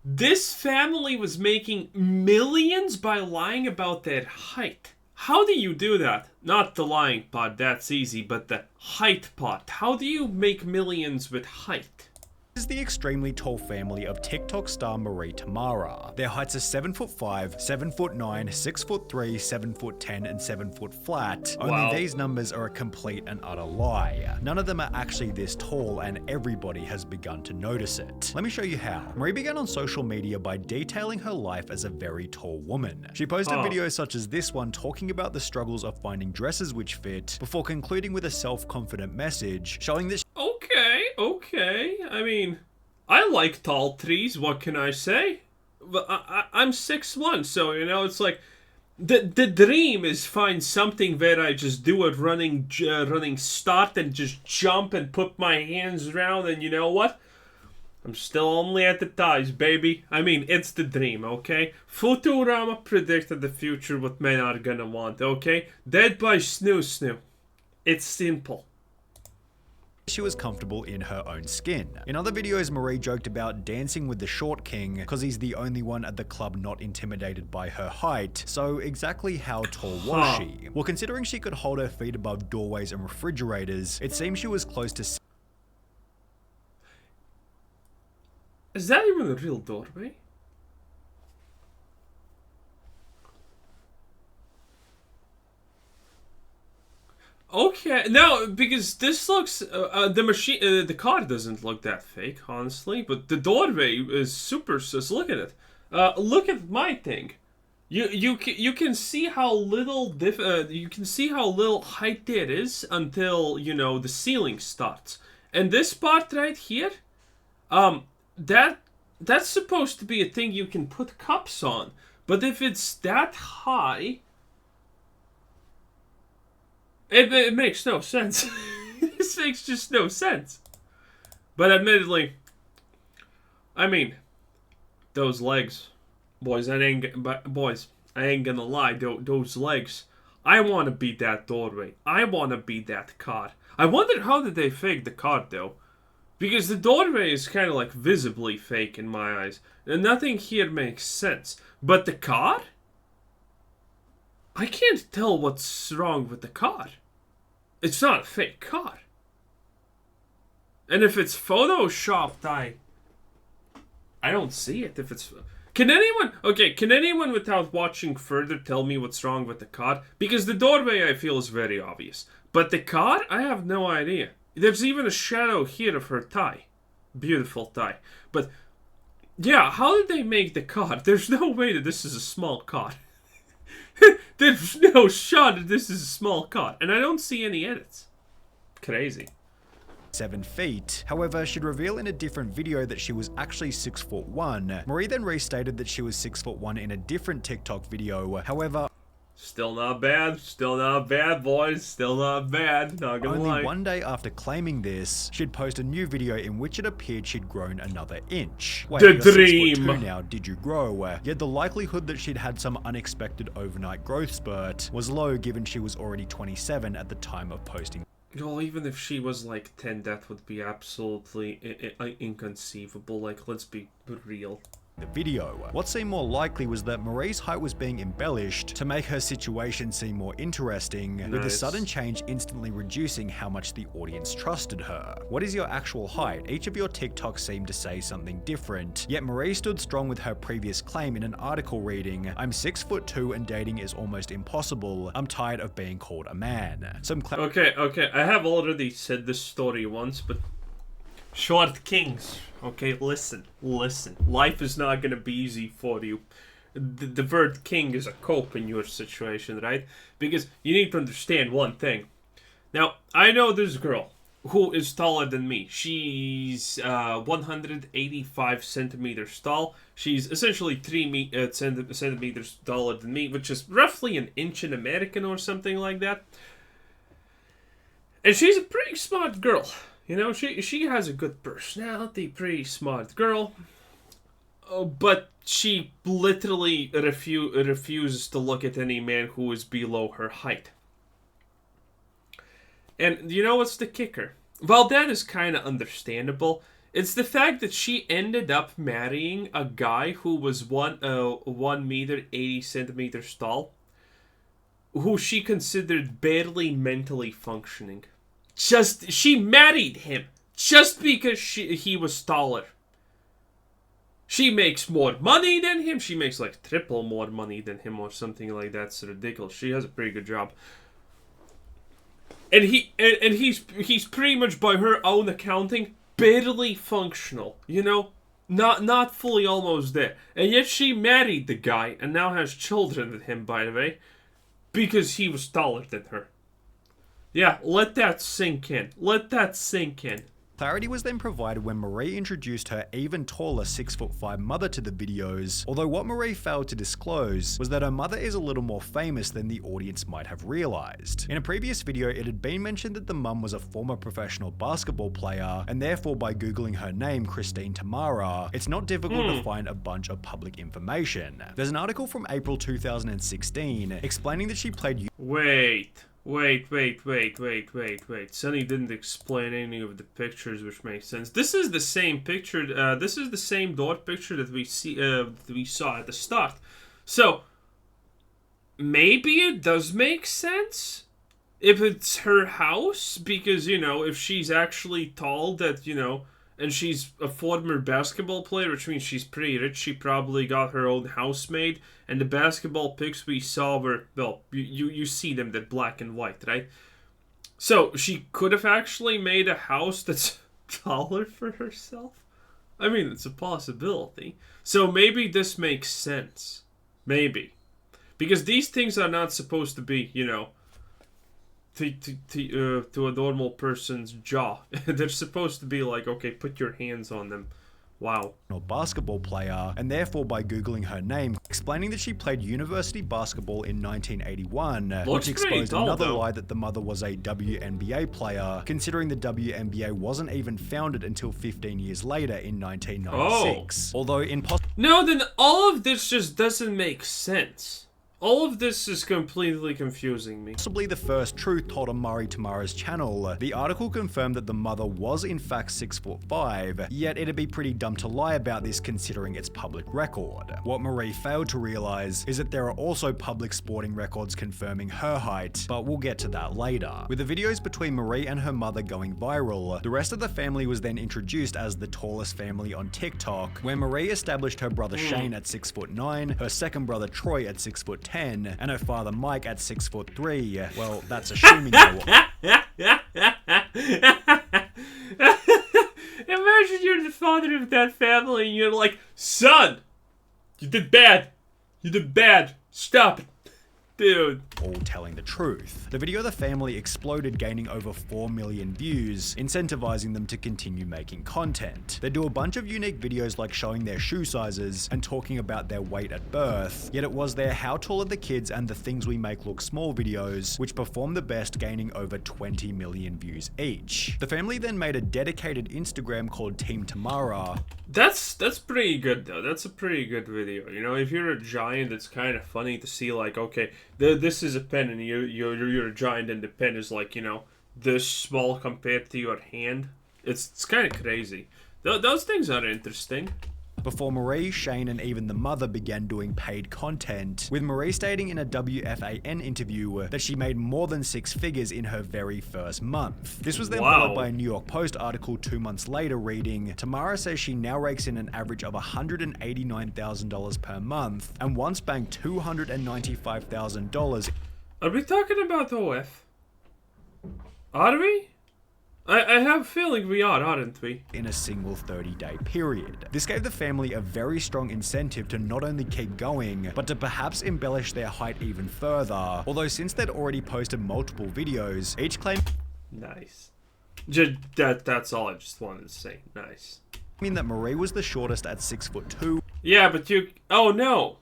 This family was making millions by lying about their height. How do you do that? Not the lying part, that's easy, but the height part. How do you make millions with height? This is the extremely tall family of TikTok star Marie Temara. Their heights are 7'5", 7'9", 6'3", 7'10", and 7 foot flat. Wow. Only these numbers are a complete and utter lie. None of them are actually this tall, and everybody has begun to notice it. Let me show you how. Marie began on social media by detailing her life as a very tall woman. She posted videos such as this one talking about the struggles of finding dresses which fit, before concluding with a self-confident message showing that Okay. I mean, I like tall trees, what can I say? But I'm 6'1", so, you know, it's like, the dream is find something where I just do a running start and just jump and put my hands around, and you know what? I'm still only at the thighs, baby. I mean, it's the dream, okay? Futurama predicted the future what men are gonna want, okay? Dead by snoo. It's simple. she was comfortable in her own skin. In other videos, Marie joked about dancing with the short king because he's the only one at the club not intimidated by her height. So exactly how tall was she? Well, considering she could hold her feet above doorways and refrigerators, it seems she was close to... Is that even a real doorway? Okay, no, because this looks the car doesn't look that fake, honestly, but the doorway is super sus. Look at it. Look at my thing. You can see how little you can see how little height there is until, you know, the ceiling starts. And this part right here, that's supposed to be a thing you can put cups on. But if it's that high, it makes no sense. This makes just no sense. But admittedly, I mean, those legs, boys, I ain't gonna lie. Those legs, I want to be that doorway. I want to be that car. I wonder how did they fake the car though, because the doorway is kind of like visibly fake in my eyes, and nothing here makes sense. But the car, I can't tell what's wrong with the car. It's not a fake car. And if it's photoshopped, I don't see it. If it's... Can anyone without watching further tell me what's wrong with the car? Because the doorway I feel is very obvious. But the car, I have no idea. There's even a shadow here of her thigh. Beautiful thigh. But, yeah, how did they make the car? There's no way that this is a small car. There's no shot that this is a small car, and I don't see any edits. Crazy. 7 feet. However, she'd reveal in a different video that she was actually 6'1". Marie then restated that she was 6'1" in a different TikTok video. However, still not bad, boys, still not bad, not gonna lie. Only one day after claiming this, she'd post a new video in which it appeared she'd grown another inch. Wait, the you're dream! 6'2" now, did you grow? Yet the likelihood that she'd had some unexpected overnight growth spurt was low, given she was already 27 at the time of posting. Well, even if she was like 10, that would be absolutely inconceivable. Like, let's be real. The video. What seemed more likely was that Marie's height was being embellished to make her situation seem more interesting, with the sudden change instantly reducing how much the audience trusted her. What is your actual height? Each of your TikToks seemed to say something different, yet Marie stood strong with her previous claim in an article reading, "I'm 6'2" and dating is almost impossible. I'm tired of being called a man." Okay, I have already said this story once, but short kings, okay, listen. Life is not gonna be easy for you. The word king is a cope in your situation, right? Because you need to understand one thing. Now, I know this girl who is taller than me. She's 185 centimeters tall. She's essentially 3 centimeters taller than me, which is roughly an inch in American or something like that. And she's a pretty smart girl. You know, she has a good personality, pretty smart girl. But she literally refuses to look at any man who is below her height. And you know what's the kicker? Well, that is kind of understandable. It's the fact that she ended up marrying a guy who was 1 meter 80 centimeters tall, who she considered barely mentally functioning. She married him just because he was taller. She makes more money than him. She makes like triple more money than him or something like that. It's ridiculous. She has a pretty good job. And he's pretty much, by her own accounting, barely functional. You know? Not fully almost there. And yet she married the guy and now has children with him, by the way, because he was taller than her. Yeah, let that sink in. Let that sink in. Clarity was then provided when Marie introduced her even taller 6'5" mother to the videos, although what Marie failed to disclose was that her mother is a little more famous than the audience might have realized. In a previous video, it had been mentioned that the mum was a former professional basketball player, and therefore by googling her name, Christine Temara, it's not difficult to find a bunch of public information. There's an article from April 2016 explaining that she played Wait. Sunny didn't explain any of the pictures, which makes sense. This is the same picture. This is the same door picture that we saw at the start. So maybe it does make sense if it's her house, because if she's actually tall, that and she's a former basketball player, which means she's pretty rich. She probably got her own housemaid. And the basketball pics we saw were, well, you see them, they're black and white, right? So she could have actually made a house that's taller for herself. I mean, it's a possibility. So maybe this makes sense. Maybe. Because these things are not supposed to be, to a normal person's jaw. They're supposed to be like, okay, put your hands on them. Wow. Basketball player, and therefore by googling her name, explaining that she played university basketball in 1981, which exposed another lie that the mother was a WNBA player, considering the WNBA wasn't even founded until 15 years later in 1996. Although No, then all of this just doesn't make sense. All of this is completely confusing me. Possibly the first truth told on Marie Temara's channel, the article confirmed that the mother was in fact 6'5", yet it'd be pretty dumb to lie about this considering its public record. What Marie failed to realize is that there are also public sporting records confirming her height, but we'll get to that later. With the videos between Marie and her mother going viral, the rest of the family was then introduced as the tallest family on TikTok, where Marie established her brother Shane at 6'9", her second brother Troy at 6'10", and her father Mike at 6'3". Well, that's assuming they were. Imagine you're the father of that family and you're like, son, you did bad. You did bad. Stop it. Dude. All telling the truth. The video of the family exploded, gaining over 4 million views, incentivizing them to continue making content. They do a bunch of unique videos like showing their shoe sizes and talking about their weight at birth, yet it was their how tall are the kids and the things we make look small videos which performed the best, gaining over 20 million views each. The family then made a dedicated Instagram called Team Temara. That's pretty good though. That's a pretty good video. If you're a giant, it's kind of funny to see like, okay, this is a pen and you're a giant and the pen is like, this small compared to your hand. It's kind of crazy. Those things are interesting. Before Marie, Shane, and even the mother began doing paid content, with Marie stating in a WFAN interview that she made more than 6 figures in her very first month. This was then followed by a New York Post article 2 months later reading, Temara says she now rakes in an average of $189,000 per month and once banked $295,000. Are we talking about OF? Are we? I have a feeling we are, aren't we? In a single 30-day period. This gave the family a very strong incentive to not only keep going, but to perhaps embellish their height even further. Although since they'd already posted multiple videos, each claimed nice. That's all I just wanted to say. Nice. That Marie was the shortest at 6'2". Yeah, but oh no.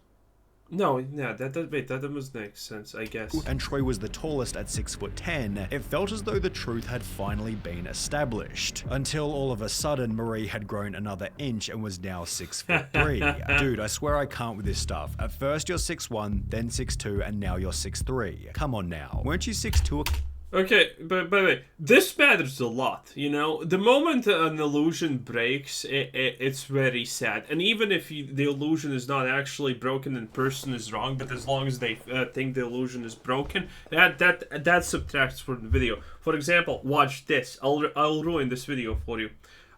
No, that doesn't make sense, I guess. And Troy was the tallest at 6'10". It felt as though the truth had finally been established. Until all of a sudden, Marie had grown another inch and was now 6'3". Dude, I swear I can't with this stuff. At first you're 6'1", then 6'2", and now you're 6'3". Come on now. Weren't you 6'2"? Okay, but by the way, this matters a lot, you know? The moment an illusion breaks, it's very sad. And even if the illusion is not actually broken and person is wrong, but as long as they think the illusion is broken, that subtracts from the video. For example, watch this. I'll ruin this video for you.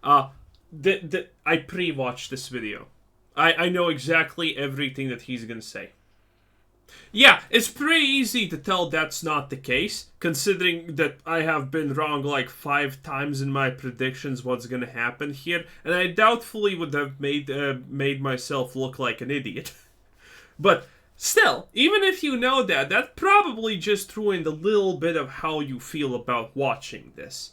I pre-watched this video. I know exactly everything that he's gonna say. Yeah, it's pretty easy to tell that's not the case, considering that I have been wrong like 5 times in my predictions what's gonna happen here, and I doubtfully would have made myself look like an idiot. But still, even if you know that probably just ruined a little bit of how you feel about watching this.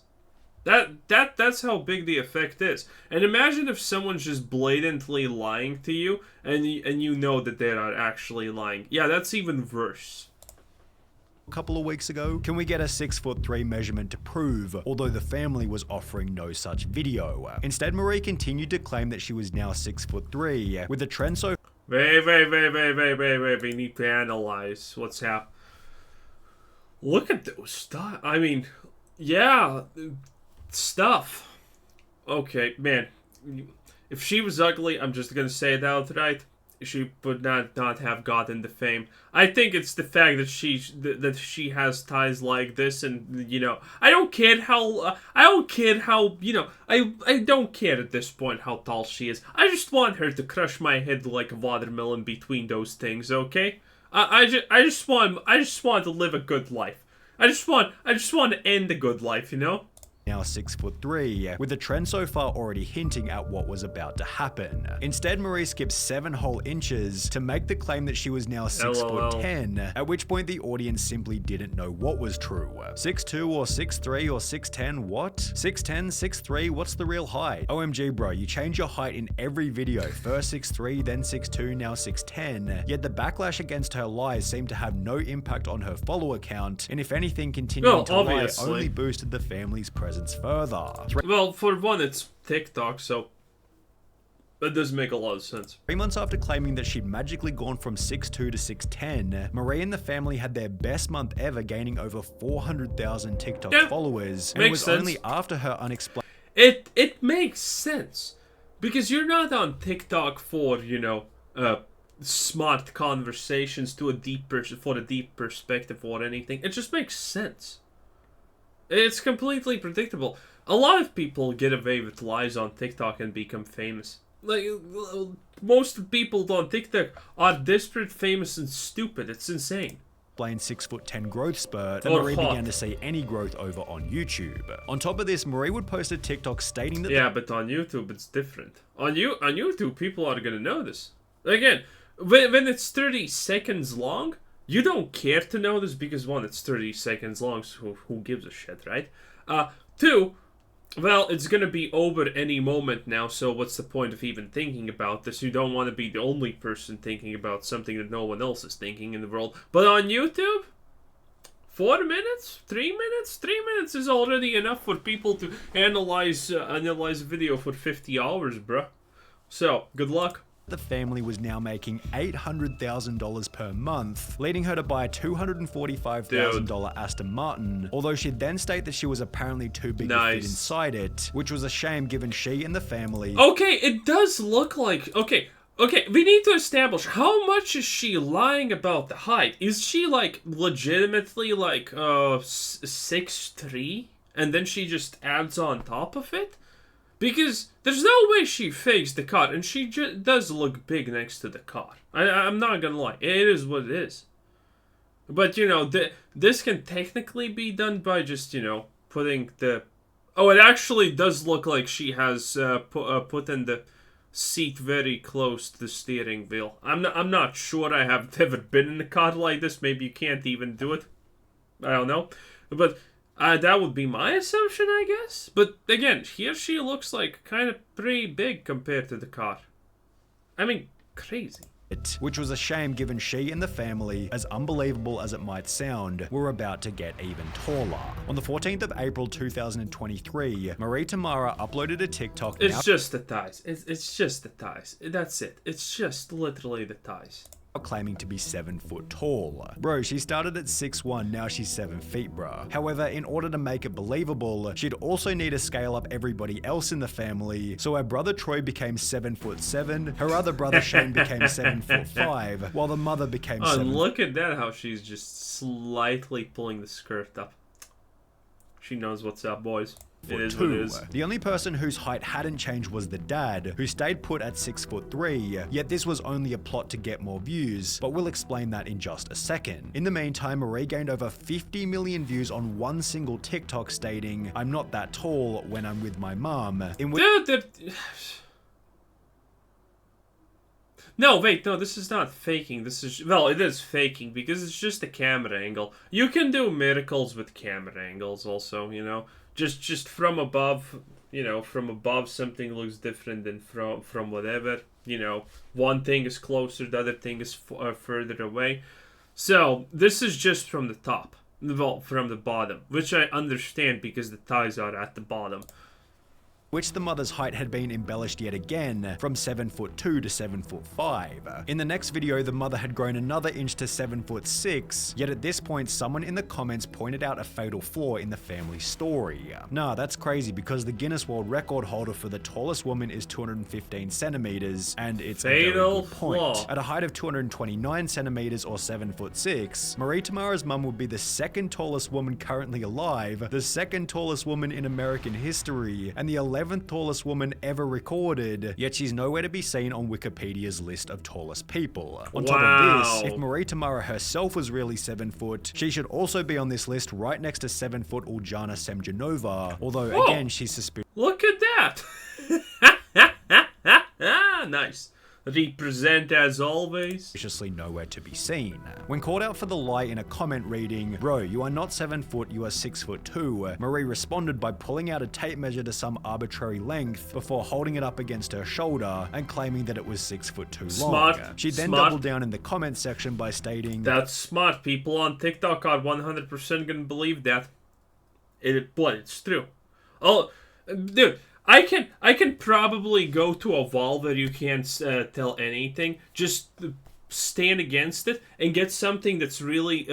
That's how big the effect is. And imagine if someone's just blatantly lying to you, and you know that they're not actually lying. Yeah, that's even worse. A couple of weeks ago, can we get a 6'3" measurement to prove, although the family was offering no such video. Instead, Marie continued to claim that she was now 6'3", with the trend so... Wait, we need to analyze what's happening. Look at those stuff. I mean, yeah... stuff. Okay, man. If she was ugly, I'm just gonna say it outright, she would not have gotten the fame. I think it's the fact that she has ties like this, and you know, I don't care how you know, I don't care at this point how tall she is. I just want her to crush my head like a watermelon between those things. Okay, I just want to live a good life. I just want to end a good life, you know. Now 6'3", with the trend so far already hinting at what was about to happen. Instead, Marie skipped 7 whole inches to make the claim that she was now 6'10", at which point the audience simply didn't know what was true. 6'2" or 6'3" or 6'10", what? 6'10", 6'3", what's the real height? OMG bro, you change your height in every video, first 6'3", then 6'2", now 6'10", yet the backlash against her lies seemed to have no impact on her follower count, and if anything, continuing to lie only boosted the family's presence further. Well, for one, it's TikTok, so that does make a lot of sense. 3 months after claiming that she'd magically gone from 6'2" to 6'10", Marie and the family had their best month ever, gaining over 400,000 TikTok followers, and it was only after her unexplained... It makes sense, because you're not on TikTok for, you know, smart conversations for a deep perspective or anything. It just makes sense. It's completely predictable. A lot of people get away with lies on TikTok and become famous. Like, most people on TikTok are desperate, famous, and stupid. It's insane. 6'10" growth spurt, and Marie began to see any growth over on YouTube. On top of this, Marie would post a TikTok stating that... Yeah, but on YouTube, it's different. On YouTube, people are gonna know this. Again, when it's 30 seconds long... you don't care to know this because, one, it's 30 seconds long, so who gives a shit, right? 2, well, it's gonna be over any moment now, so what's the point of even thinking about this? You don't want to be the only person thinking about something that no one else is thinking in the world. But on YouTube, 4 minutes? 3 minutes? 3 minutes is already enough for people to analyze a video for 50 hours, bruh. So, good luck. The family was now making $800,000 per month, leading her to buy a $245,000 Aston Martin, although she'd then state that she was apparently too big to fit inside it, which was a shame given she and the family... Okay, it does look like... Okay, we need to establish how much is she lying about the height. Is she, like, legitimately, like, 6'3", and then she just adds on top of it? Because there's no way she fakes the car, and she does look big next to the car. I'm not gonna lie, it is what it is. But, you know, this can technically be done by just, you know, putting the... Oh, it actually does look like she has put in the seat very close to the steering wheel. I'm not sure. I have never been in a car like this. Maybe you can't even do it. I don't know. But... that would be my assumption, I guess. But again, here she looks like kind of pretty big compared to the car. I mean, crazy. Which was a shame given she and the family, as unbelievable as it might sound, were about to get even taller. On the 14th of April 2023, Marie Temara uploaded a TikTok... It's just the thighs. It's just the thighs. That's it. It's just literally the thighs. claiming to be 7 foot tall. Bro, she started at 6'1", now she's 7 feet, bruh. However, in order to make it believable, she'd also need to scale up everybody else in the family, so her brother Troy became 7'7", her other brother Shane became 7'5", while the mother became 7. Look at that, how she's just slightly pulling the skirt up. She knows what's up, boys. It is what it is. The only person whose height hadn't changed was the dad, who stayed put at 6'3", yet this was only a plot to get more views, but we'll explain that in just a second. In the meantime, Marie gained over 50 million views on one single TikTok stating, "I'm not that tall when I'm with my mom," in which No, wait, no, this is not faking. This is, well, it is faking because it's just a camera angle. You can do miracles with camera angles also, you know. Just from above, you know, from above something looks different than from whatever, you know. One thing is closer, the other thing is further away. So, this is just from the top, well, from the bottom, which I understand because the thighs are at the bottom. Which the mother's height had been embellished yet again, from 7'2" to 7'5". In the next video, the mother had grown another inch to 7'6", yet at this point, someone in the comments pointed out a fatal flaw in the family story. Nah, that's crazy because the Guinness World Record holder for the tallest woman is 215 centimeters, and it's a very good point. At a height of 229 centimeters or 7'6", Marie Temara's mum would be the second tallest woman currently alive, the second tallest woman in American history, and the 11th tallest woman ever recorded, yet she's nowhere to be seen on Wikipedia's list of tallest people. On top of this, if Marie Temara herself was really 7 foot, she should also be on this list right next to 7 foot Uljana Semjonova, although again she's suspicious. Look at that! Nice. Represent as always. Suspiciously nowhere to be seen. When called out for the lie in a comment reading, "Bro, you are not 7 foot, you are 6'2", Marie responded by pulling out a tape measure to some arbitrary length before holding it up against her shoulder and claiming that it was 6'2" long. Smart. She then doubled down in the comment section by stating, "That's smart. People on TikTok are 100% gonna believe that. But it's true. Oh, dude. I can probably go to a wall where you can't tell anything. Just stand against it and get something that's really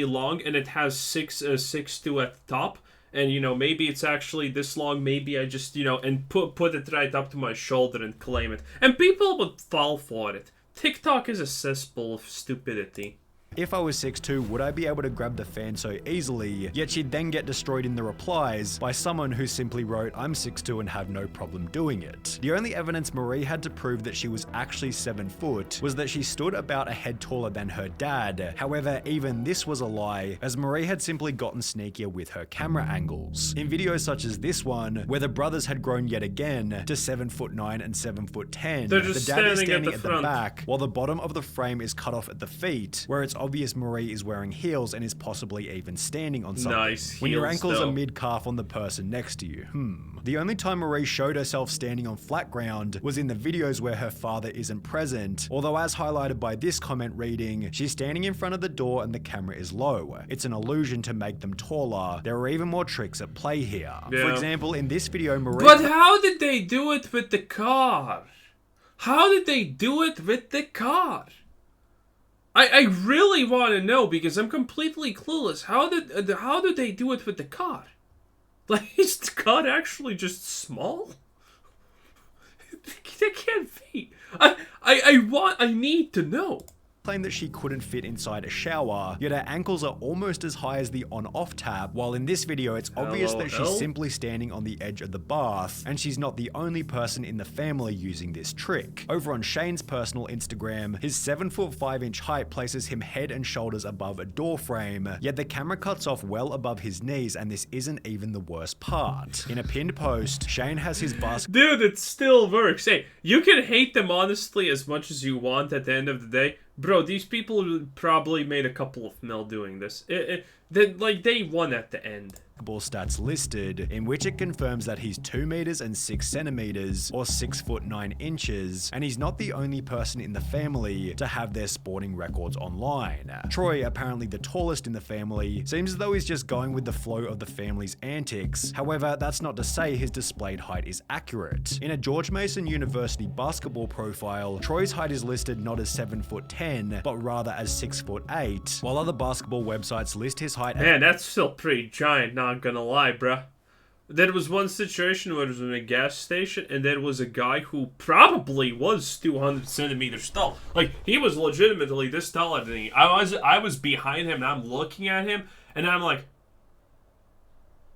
long and it has 6'2" at the top. And you know, maybe it's actually this long. Maybe I just, you know, and put it right up to my shoulder and claim it. And people would fall for it. TikTok is a cesspool of stupidity. If I was 6'2", would I be able to grab the fan so easily? Yet she'd then get destroyed in the replies by someone who simply wrote, "I'm 6'2" and have no problem doing it." The only evidence Marie had to prove that she was actually 7 foot was that she stood about a head taller than her dad. However, even this was a lie, as Marie had simply gotten sneakier with her camera angles. In videos such as this one, where the brothers had grown yet again to 7'9" and 7'10", the dad is standing at the back, while the bottom of the frame is cut off at the feet, where it's obvious Marie is wearing heels and is possibly even standing on something. Nice. When your ankles though. are mid-calf on the person next to you. The only time Marie showed herself standing on flat ground was in the videos where her father isn't present, although as highlighted by this comment reading, she's standing in front of the door and the camera is low. It's an illusion to make them taller. There are even more tricks at play here. Yeah. For example, in this video, Marie... But how did they do it with the car? How did they do it with the car? I really want to know because I'm completely clueless. How did they do it with the car? Like, is the car actually just small? That can't be. I need to know. Claimed that she couldn't fit inside a shower, yet her ankles are almost as high as the on-off tab, while in this video it's obvious that she's simply standing on the edge of the bath, and she's not the only person in the family using this trick. Over on Shane's personal Instagram, his 7'5" height places him head and shoulders above a door frame, yet the camera cuts off well above his knees, and this isn't even the worst part. In a pinned post, Shane has his basket. Dude, it still works. Hey, you can hate them honestly as much as you want at the end of the day. Bro, these people probably made a couple of mil doing this. They won at the end. stats listed, in which it confirms that he's 2 meters and 6 centimeters, or 6 foot 9 inches, and he's not the only person in the family to have their sporting records online. Troy, apparently the tallest in the family, seems as though he's just going with the flow of the family's antics. However, that's not to say his displayed height is accurate. In a George Mason University basketball profile, Troy's height is listed not as 7 foot 10, but rather as 6 foot 8, while other basketball websites list his height as— Man, that's still pretty giant, not gonna lie, bruh. There was one situation where it was in a gas station, and there was a guy who probably was 200 centimeters tall. Like, he was legitimately this taller than me. I was behind him, and I'm looking at him, and I'm like,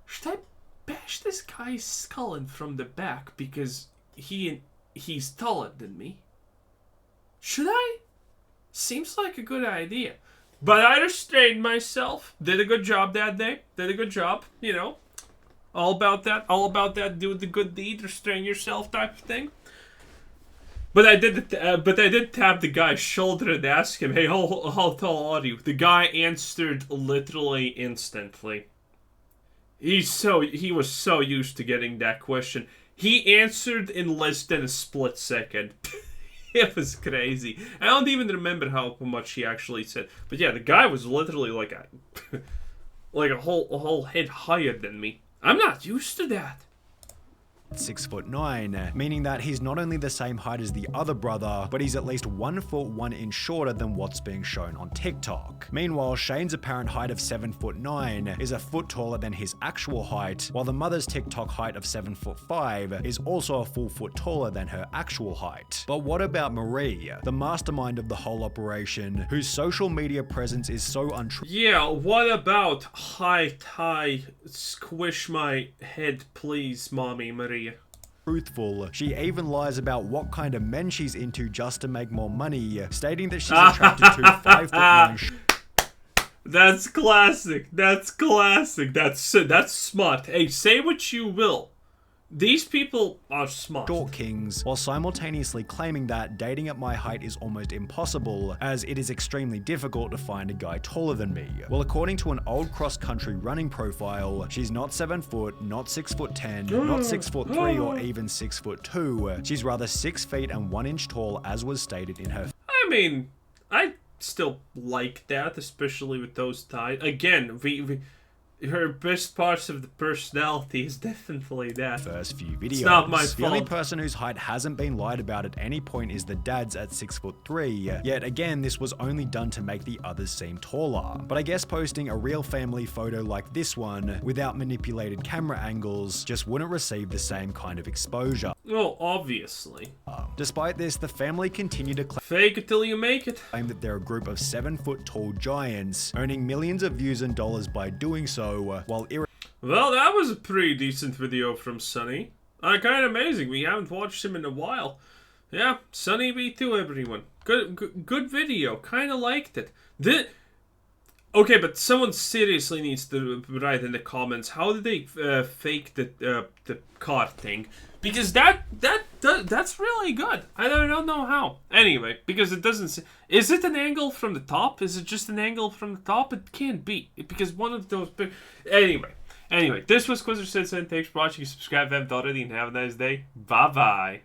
should I bash this guy's skull in from the back because he's taller than me? Should I? Seems like a good idea. But I restrained myself. Did a good job that day. Did a good job, you know. All about that, do the good deed, restrain yourself type of thing. But I did tap the guy's shoulder and ask him, hey, how tall are you? The guy answered literally instantly. He was so used to getting that question. He answered in less than a split second. It was crazy. I don't even remember how much he actually said. But yeah, the guy was literally like a whole head higher than me. I'm not used to that. 6 foot 9, meaning that he's not only the same height as the other brother, but he's at least 1 foot 1 inch shorter than what's being shown on TikTok. Meanwhile, Shane's apparent height of 7 foot 9 is a foot taller than his actual height, while the mother's TikTok height of 7 foot 5 is also a full foot taller than her actual height. But what about Marie, the mastermind of the whole operation, whose social media presence is so untruthful? Yeah, what about height high, squish my head please, mommy Maria? Truthful. She even lies about what kind of men she's into just to make more money, stating that she's attracted to 5 foot 9 That's classic. That's classic. That's smart. Hey, say what you will. These people are smart. short kings, while simultaneously claiming that dating at my height is almost impossible, as it is extremely difficult to find a guy taller than me. Well, according to an old cross-country running profile, she's not 7 foot, not 6 foot 10, not 6 foot 3, or even 6 foot 2. She's rather 6 feet and 1 inch tall, as was stated in her. I mean, I still like that, especially with those ties. Again, her best parts of the personality is definitely that. First few videos. It's not my The only fault. person whose height hasn't been lied about at any point is the dad's at 6 foot 3. Yet again, this was only done to make the others seem taller. But I guess posting a real family photo like this one, without manipulated camera angles, just wouldn't receive the same kind of exposure. Well, obviously. Despite this, the family continued to Fake it till you make it. claim that they're a group of 7 foot tall giants, earning millions of views and dollars by doing so, while Well, that was a pretty decent video from Sunny. Kind of amazing. We haven't watched him in a while. Yeah, Sunny V2, everyone. Good video. Kind of liked it. Okay, but someone seriously needs to write in the comments, how did they fake the car thing? Because that's really good. I don't know how. Anyway, because it doesn't. Is it an angle from the top? Is it just an angle from the top? It can't be, because one of those. Anyway, this was Quizzer Citizen. Thanks for watching. Subscribe if you haven't already, and have a nice day. Bye bye.